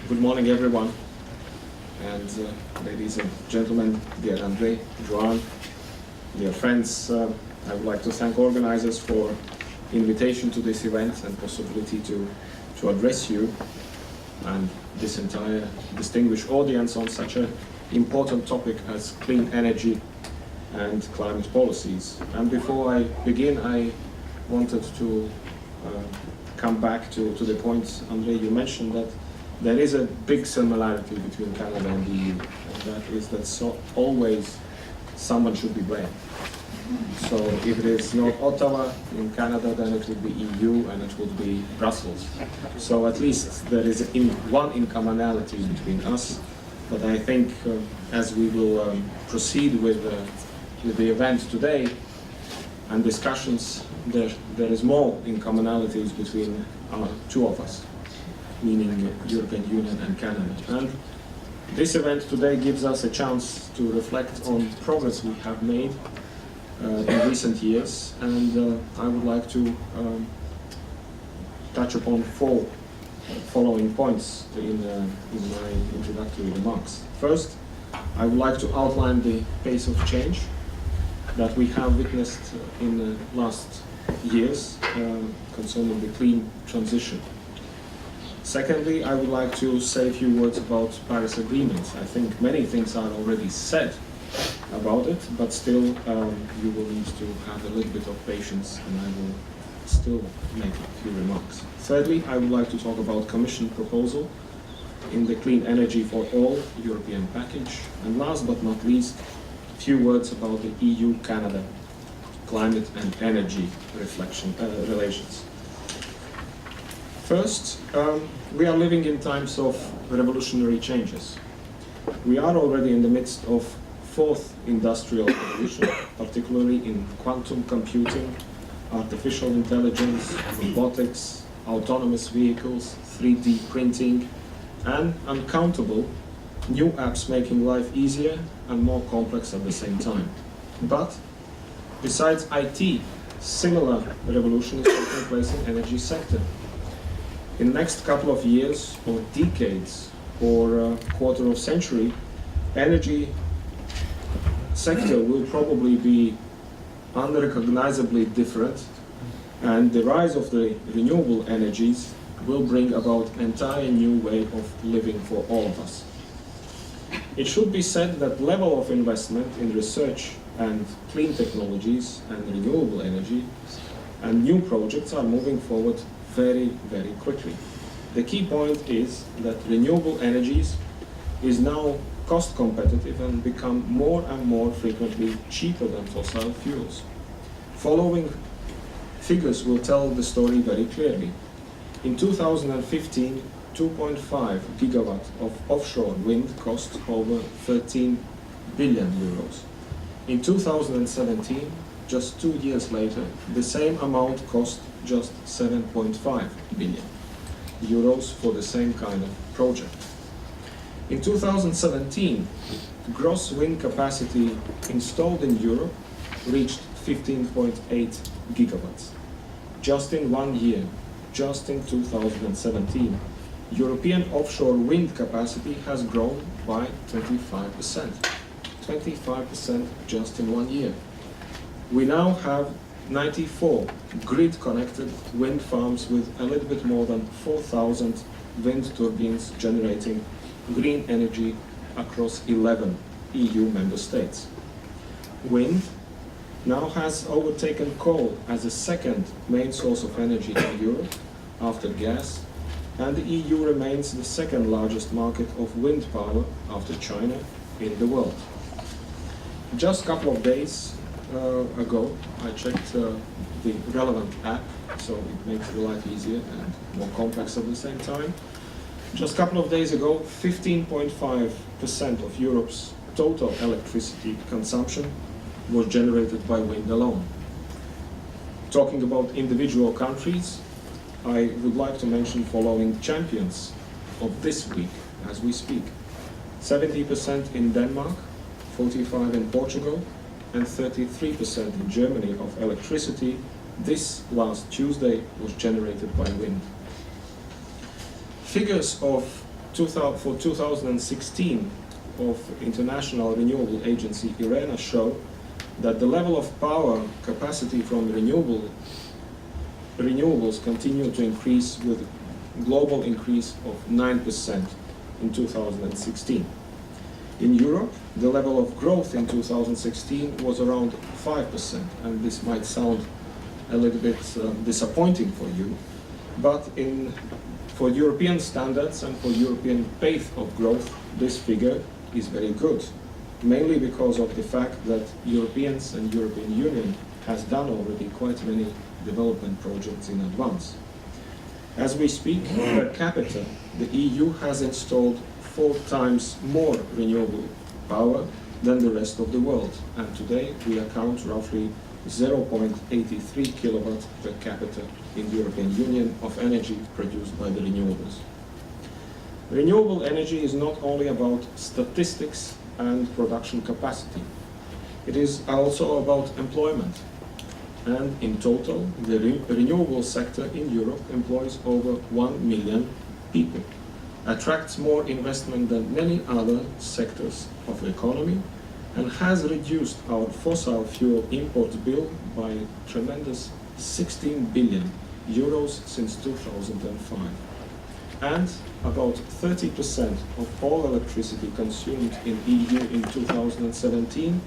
Good morning, everyone, and ladies and gentlemen, dear André, Joan, dear friends. I would like to thank organizers for invitation to this event and possibility to address you and this entire distinguished audience on such an important topic as clean energy and climate policies. And before I begin, I wanted to come back to the point, André, you mentioned that there is a big similarity between Canada and the EU, and that is that always someone should be blamed. So if it is not Ottawa in Canada, then it would be EU and it would be Brussels. So at least there is one commonality between us. But I think as we will proceed with the event today and discussions, there is more commonalities between two of us, meaning European Union and Canada. And this event today gives us a chance to reflect on progress we have made in recent years, and I would like to touch upon four following points in my introductory remarks. First, I would like to outline the pace of change that we have witnessed in the last years concerning the clean transition. Secondly, I would like to say a few words about Paris Agreement. I think many things are already said about it, but still you will need to have a little bit of patience, and I will still make a few remarks. Thirdly, I would like to talk about Commission proposal in the Clean Energy for All European package. And last but not least, a few words about the EU-Canada climate and energy relations. First, we are living in times of revolutionary changes. We are already in the midst of fourth industrial revolution, particularly in quantum computing, artificial intelligence, robotics, autonomous vehicles, 3D printing, and uncountable new apps making life easier and more complex at the same time. But besides IT, similar revolution is taking place in energy sector. In the next couple of years or decades or a quarter of century, energy sector will probably be unrecognizably different, and the rise of the renewable energies will bring about an entire new way of living for all of us. It should be said that level of investment in research and clean technologies and renewable energy and new projects are moving forward very, very quickly. The key point is that renewable energies is now cost competitive and become more and more frequently cheaper than fossil fuels. Following figures will tell the story very clearly. In 2015, 2.5 gigawatt of offshore wind cost over 13 billion euros. In 2017, just 2 years later, the same amount cost just 7.5 billion euros for the same kind of project. In 2017, gross wind capacity installed in Europe reached 15.8 gigawatts. Just in 1 year, just in 2017, European offshore wind capacity has grown by 25%. 25% just in 1 year. We now have 94 grid-connected wind farms with a little bit more than 4,000 wind turbines generating green energy across 11 EU member states. Wind now has overtaken coal as the second main source of energy in Europe after gas, and the EU remains the second largest market of wind power after China in the world. Just a couple of days ago, I checked the relevant app, so it makes the life easier and more complex at the same time. Just a couple of days ago, 15.5% of Europe's total electricity consumption was generated by wind alone. Talking about individual countries, I would like to mention following champions of this week as we speak. 70% in Denmark, 45% in Portugal, and 33% in Germany of electricity this last Tuesday was generated by wind. Figures of for 2016 of International Renewable Agency IRENA show that the level of power capacity from renewables continue to increase, with global increase of 9% in 2016. In Europe, the level of growth in 2016 was around 5%, and this might sound a little bit disappointing for you, but for European standards and for European pace of growth, this figure is very good, mainly because of the fact that Europeans and European Union has done already quite many development projects in advance. As we speak, per capita, the EU has installed 4 times more renewable power than the rest of the world, and today we account roughly 0.83 kilowatt per capita in the European Union of energy produced by the renewables. Renewable energy is not only about statistics and production capacity. It is also about employment. And in total, the renewable sector in Europe employs over 1 million people, attracts more investment than many other sectors of the economy, and has reduced our fossil fuel import bill by a tremendous 16 billion euros since 2005. And about 30% of all electricity consumed in EU in 2017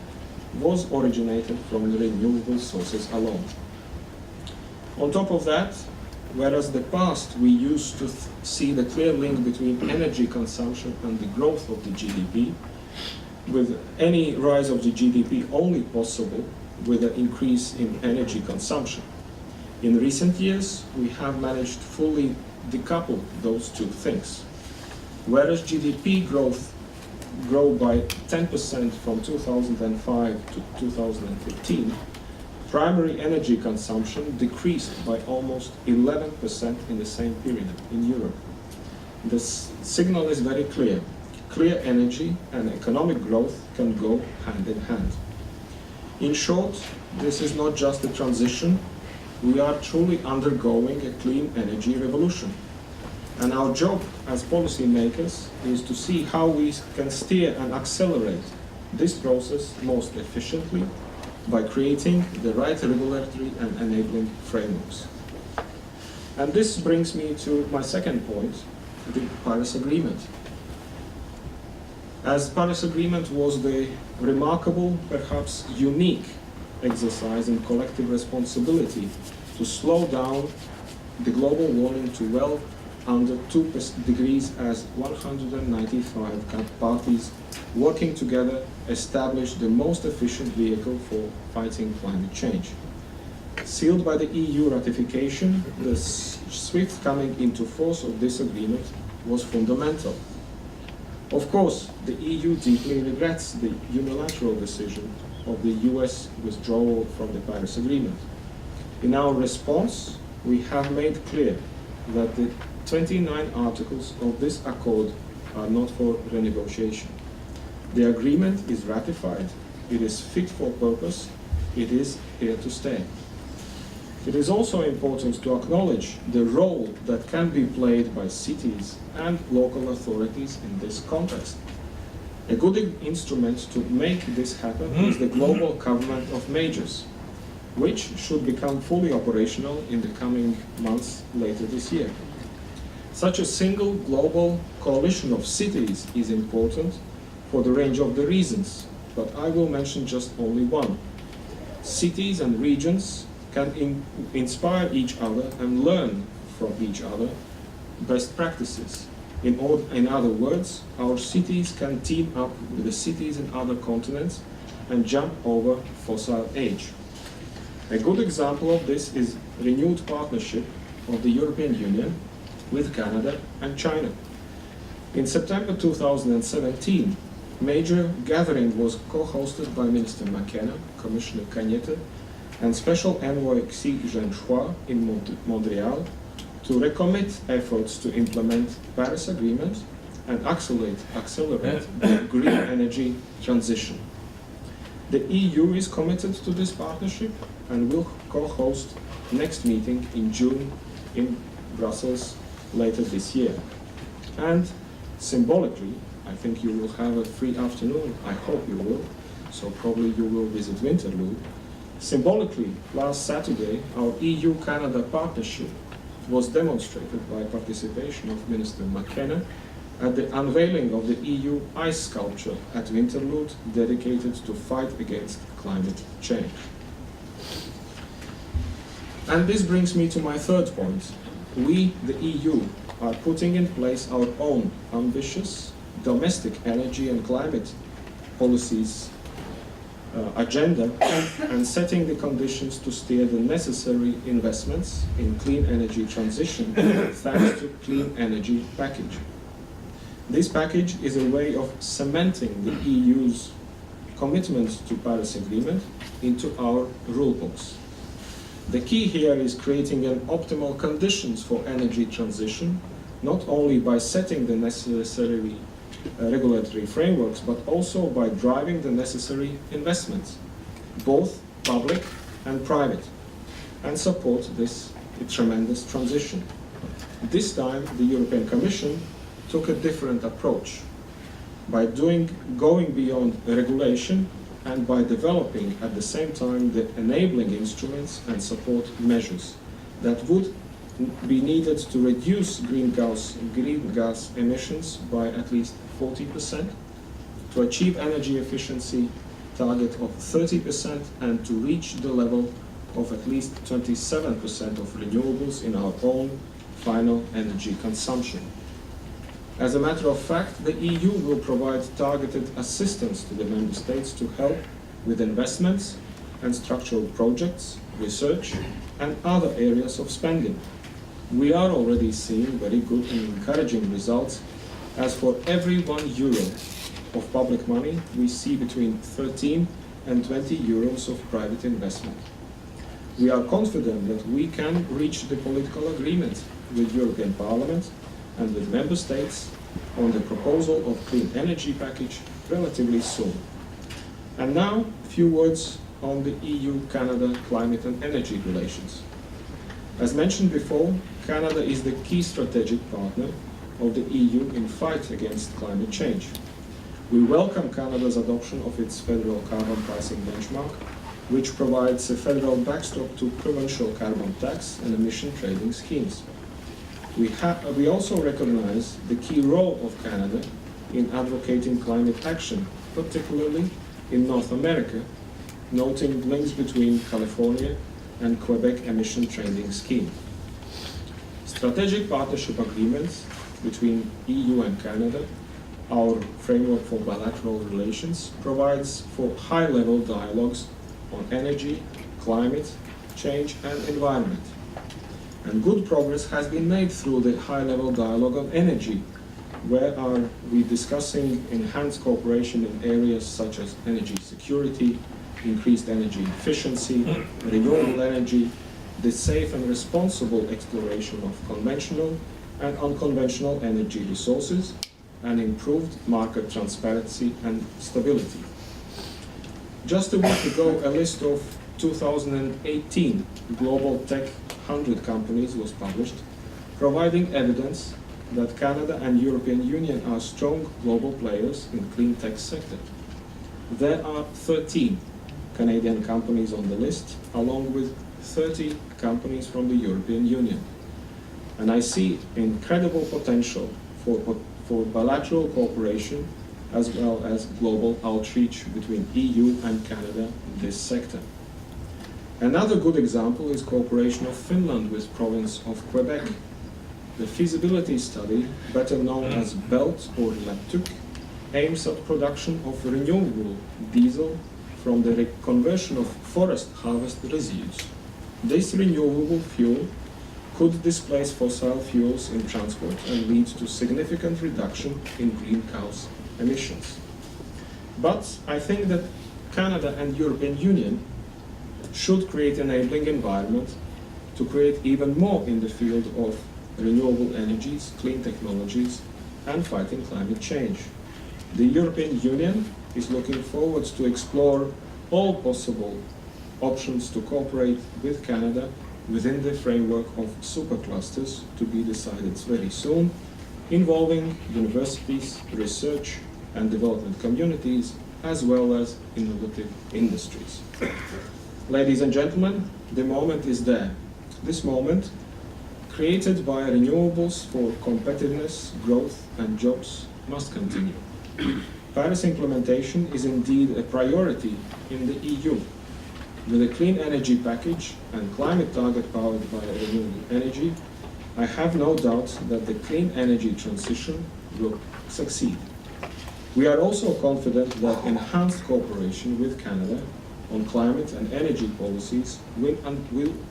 was originated from the renewable sources alone. On top of that, whereas in the past we used to see the clear link between energy consumption and the growth of the GDP, with any rise of the GDP only possible with an increase in energy consumption. In recent years, we have managed to fully decouple those two things. Whereas GDP growth grew by 10% from 2005 to 2015, primary energy consumption decreased by almost 11% in the same period in Europe. The signal is very clear. Clear energy and economic growth can go hand in hand. In short, this is not just a transition, we are truly undergoing a clean energy revolution. And our job as policymakers is to see how we can steer and accelerate this process most efficiently by creating the right regulatory and enabling frameworks. And this brings me to my second point, the Paris Agreement. As Paris Agreement was the remarkable, perhaps unique exercise in collective responsibility to slow down the global warming to well under 2 degrees, as 195 parties working together established the most efficient vehicle for fighting climate change. Sealed by the EU ratification, the swift coming into force of this agreement was fundamental. Of course, the EU deeply regrets the unilateral decision of the US withdrawal from the Paris Agreement. In our response, we have made clear that the 29 articles of this accord are not for renegotiation. The agreement is ratified, it is fit for purpose, it is here to stay. It is also important to acknowledge the role that can be played by cities and local authorities in this context. A good instrument to make this happen is the Global Covenant of Majors, which should become fully operational in the coming months later this year. Such a single global coalition of cities is important for the range of the reasons, but I will mention just only one. Cities and regions can inspire each other and learn from each other best practices. In other words, our cities can team up with the cities in other continents and jump over fossil age. A good example of this is renewed partnership of the European Union with Canada and China. In September 2017, major gathering was co-hosted by Minister McKenna, Commissioner Cañete, and Special Envoy Xi Jinping in Montreal to recommit efforts to implement Paris Agreement and accelerate the green energy transition. The EU is committed to this partnership and will co-host next meeting in June in Brussels later this year. And Symbolically, I think you will have a free afternoon, I hope you will, so probably you will visit Winterlude. Symbolically, last Saturday, our EU-Canada partnership was demonstrated by participation of Minister McKenna at the unveiling of the EU ice sculpture at Winterlude, dedicated to fight against climate change. And this brings me to my third point. We, the EU, are putting in place our own ambitious domestic energy and climate policies agenda and setting the conditions to steer the necessary investments in clean energy transition thanks to Clean Energy Package. This package is a way of cementing the EU's commitment to Paris Agreement into our rule books. The key here is creating an optimal conditions for energy transition, not only by setting the necessary regulatory frameworks, but also by driving the necessary investments, both public and private, and support this tremendous transition. This time, the European Commission took a different approach by going beyond regulation and by developing at the same time the enabling instruments and support measures that would be needed to reduce green gas emissions by at least 40%, to achieve energy efficiency target of 30%, and to reach the level of at least 27% of renewables in our own final energy consumption. As a matter of fact, the EU will provide targeted assistance to the member states to help with investments and structural projects, research, and other areas of spending. We are already seeing very good and encouraging results, as for every €1 of public money, we see between 13 and 20 euros of private investment. We are confident that we can reach the political agreement with European Parliament and with Member States on the proposal of Clean Energy Package relatively soon. And now, a few words on the EU-Canada climate and energy relations. As mentioned before, Canada is the key strategic partner of the EU in fight against climate change. We welcome Canada's adoption of its federal carbon pricing benchmark, which provides a federal backstop to provincial carbon tax and emission trading schemes. We also recognize the key role of Canada in advocating climate action, particularly in North America, noting links between California and Quebec emission trading scheme. Strategic partnership agreements between EU and Canada, our framework for bilateral relations, provides for high-level dialogues on energy, climate change, and environment. And good progress has been made through the high-level dialogue on energy, where are we discussing enhanced cooperation in areas such as energy security, increased energy efficiency, renewable energy, the safe and responsible exploration of conventional and unconventional energy resources, and improved market transparency and stability. Just a week ago, a list of 2018 Global Tech 100 companies was published, providing evidence that Canada and European Union are strong global players in clean tech sector. There are 13 Canadian companies on the list, along with 30 companies from the European Union. And I see incredible potential for bilateral cooperation as well as global outreach between EU and Canada in this sector. Another good example is cooperation of Finland with province of Quebec. The feasibility study, better known as BELT or LATUC, aims at production of renewable diesel from the conversion of forest harvest residues. This renewable fuel could displace fossil fuels in transport and lead to significant reduction in greenhouse emissions. But I think that Canada and European Union should create enabling environment to create even more in the field of renewable energies, clean technologies, and fighting climate change. The European Union is looking forward to explore all possible options to cooperate with Canada within the framework of superclusters to be decided very soon, involving universities, research and development communities, as well as innovative industries. Ladies and gentlemen, the moment is there. This moment, created by renewables for competitiveness, growth and jobs, must continue. Paris implementation is indeed a priority in the EU. With a clean energy package and climate target powered by renewable energy, I have no doubt that the clean energy transition will succeed. We are also confident that enhanced cooperation with Canada on climate and energy policies will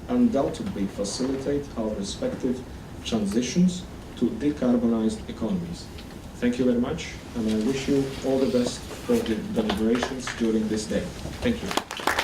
undoubtedly facilitate our respective transitions to decarbonized economies. Thank you very much, and I wish you all the best for the deliberations during this day. Thank you.